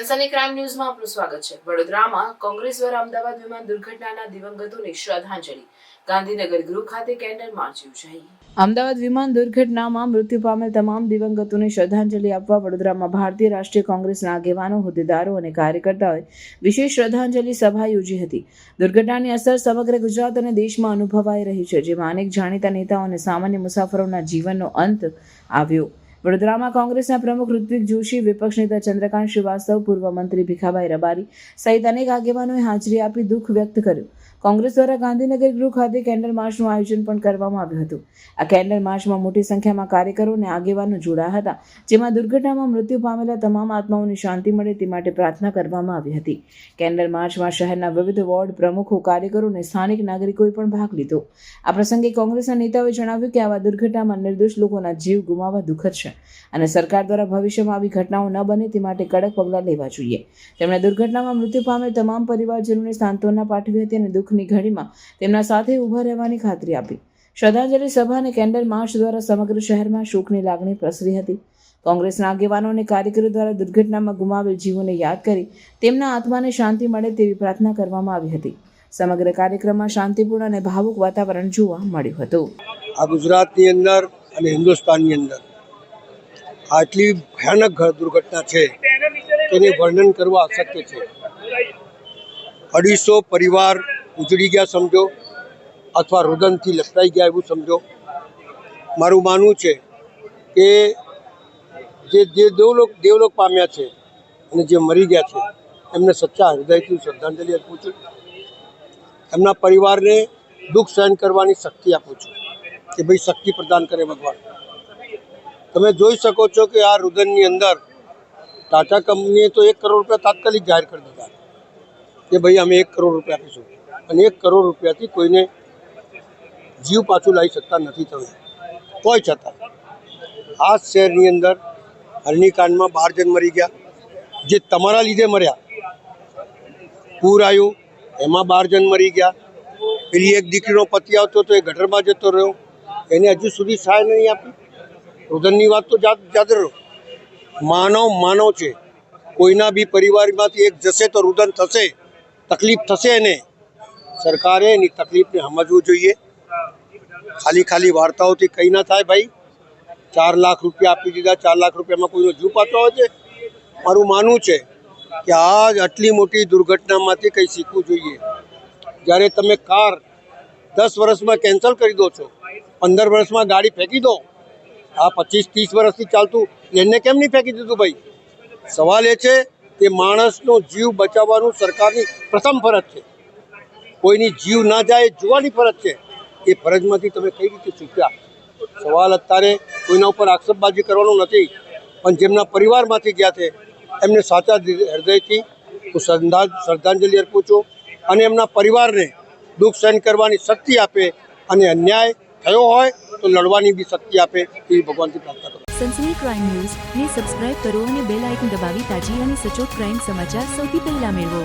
સનસની crime ન્યૂઝમાં આપનું સ્વાગત છે। વડોદરામાં કોંગ્રેસ દ્વારા અમદાવાદ વિમાન દુર્ઘટનાના દિવંગતોને શ્રદ્ધાંજલિ ગાંધીનગર ગૃહ ખાતે કેન્ડલ માર્ચ યોજાઈ। અમદાવાદ વિમાન દુર્ઘટનામાં મૃત્યુ પામેલ તમામ દિવંગતોને શ્રદ્ધાંજલિ આપવા વડોદરામાં ભારતીય રાષ્ટ્રીય કોંગ્રેસના આગેવાનો, હોદ્દેદારો અને કાર્યકર્તાઓએ વિશેષ શ્રદ્ધાંજલિ સભા યોજી હતી। દુર્ઘટનાની અસર સમગ્ર ગુજરાત અને દેશમાં અનુભવાઈ રહી છે, જેમાં અનેક જાણીતા નેતાઓ અને સામાન્ય મુસાફરોના જીવનનો અંત આવ્યો। વડોદરામાં કોંગ્રેસના પ્રમુખ ઋત્વિક જોશી, વિપક્ષ નેતા ચંદ્રકાંત શ્રીવાસ્તવ, પૂર્વ મંત્રી ભીખાભાઈ રબારી સહિત અનેક આગેવાનોએ હાજરી આપી દુઃખ વ્યક્ત કર્યું। કોંગ્રેસ દ્વારા ગાંધીનગર ગૃહ ખાતે કેન્ડલ માર્ચનું આયોજન પણ કરવામાં આવ્યું હતું। આ કેન્ડલ માર્ચમાં મોટી સંખ્યામાં કાર્યકરો અને આગેવાનો જોડાયા હતા, જેમાં દુર્ઘટનામાં મૃત્યુ પામેલા તમામ આત્માઓને શાંતિ મળે તે માટે પ્રાર્થના કરવામાં આવી હતી। કેન્ડલ માર્ચમાં શહેરના વિવિધ વોર્ડ પ્રમુખો, કાર્યકરો અને સ્થાનિક નાગરિકોએ પણ ભાગ લીધો। આ પ્રસંગે કોંગ્રેસના નેતાઓએ જણાવ્યું કે આવા દુર્ઘટનામાં નિર્દોષ લોકોના જીવ ગુમાવવા દુઃખદ છે અને સરકાર દ્વારા ભવિષ્યમાં આવી ઘટનાઓ ન બને તે માટે કડક પગલાં લેવા જોઈએ। તેમણે દુર્ઘટનામાં મૃત્યુ પામેલ તમામ પરિવારજનોને સાંત્વના પાઠવી હતી અને દુઃખની ઘડીમાં તેમના સાથે ઊભા રહેવાની ખાતરી આપી। શ્રદ્ધાંજલિ સભા અને કેન્ડલ માર્ચ દ્વારા સમગ્ર શહેરમાં શોકની લાગણી પ્રસરી હતી। કોંગ્રેસના આગેવાનો અને કાર્યકરો દ્વારા દુર્ઘટનામાં ગુમાવેલ જીવોને યાદ કરી તેમના આત્માને શાંતિ મળે તેવી પ્રાર્થના કરવામાં આવી હતી। સમગ્ર કાર્યક્રમમાં શાંતિપૂર્ણ અને ભાવુક વાતાવરણ જોવા મળ્યું હતું। આ ગુજરાતની અંદર અને હિન્દુસ્તાનની અંદર આટલી ભયાનક દુર્ઘટના છે તેનું વર્ણન કરવા અશક્ય છે। 250 પરિવાર ઉજળી ગયા સમજો, અથવા રુદનથી લપટાઈ ગયા એવું સમજો। મારું માનવું છે કે જે દેવલોક પામ્યા છે અને જે મરી ગયા છે એમને સચ્ચા હૃદયથી શ્રદ્ધાંજલિ આપું છું। એમના પરિવારને દુઃખ સહન કરવાની શક્તિ આપું છું કે ભાઈ શક્તિ પ્રદાન કરે ભગવાન। તમે જોઈ શકો છો કે આ રુદનની અંદર ટાટા કંપનીએ તો 1 કરોડ રૂપિયા તાત્કાલિક જાહેર કરી દીધા કે ભાઈ અમે 1 કરોડ રૂપિયા આપીશું, અને 1 કરોડ રૂપિયાથી કોઈને જીવ પાછું લાવી શકતા નથી તમે। કોઈ છતાં આ શહેરની અંદર હરણીકાંડમાં 12 જણ મરી ગયા, જે તમારા લીધે મર્યા। પૂર આવ્યું એમાં 12 જણ મરી ગયા। પેલી એક દીકરીનો પતિ આવતો તો એ ગટરમાં જતો રહ્યો, એને હજુ સુધી સહાય નહીં આપી। રુદનની વાત તો જાદર રહો, માનવ છે। કોઈના બી પરિવારમાંથી એક જશે તો રુદન થશે, તકલીફ થશે એને। સરકારે એની તકલીફને સમજવું જોઈએ। ખાલી વાર્તાઓથી કંઈ ના થાય ભાઈ। 4 લાખ રૂપિયા આપી દીધા, 4 લાખ રૂપિયામાં કોઈનો જીવ પાછો આવે છે? મારું માનવું છે કે આટલી મોટી દુર્ઘટનામાંથી કંઈ શીખવું જોઈએ। જ્યારે તમે કાર 10 વર્ષમાં કેન્સલ કરી દો છો, 15 વર્ષમાં ગાડી ફેંકી દો, આ 25-30 વર્ષથી ચાલતું એને કેમ નહીં ફેંકી દીધું ભાઈ? સવાલ એ છે કે માણસનો જીવ બચાવવાનું સરકારની પ્રથમ ફરજ છે। કોઈની જીવ ના જાય એ જોવાની ફરજ છે। એ ફરજમાંથી તમે કઈ રીતે ચૂક્યા? સવાલ અત્યારે કોઈના ઉપર આક્ષેપબાજી કરવાનો નથી, પણ જેમના પરિવારમાંથી ગયા છે એમને સાચા હૃદયથી હું શ્રદ્ધાંજલિ અર્પું છું, અને એમના પરિવારને દુઃખ સહન કરવાની શક્તિ આપે, અને અન્યાય થયો હોય તો લડવાની બી શક્તિ આપે એવી ભગવાનથી પ્રાર્થના કરું। સનસની ક્રાઇમ ન્યૂઝ ને સબસ્ક્રાઇબ કરો અને બેલ આઇકન દબાવી તાજી અને સચોટ ક્રાઇમ સમાચાર સૌથી પહેલા મેળવો।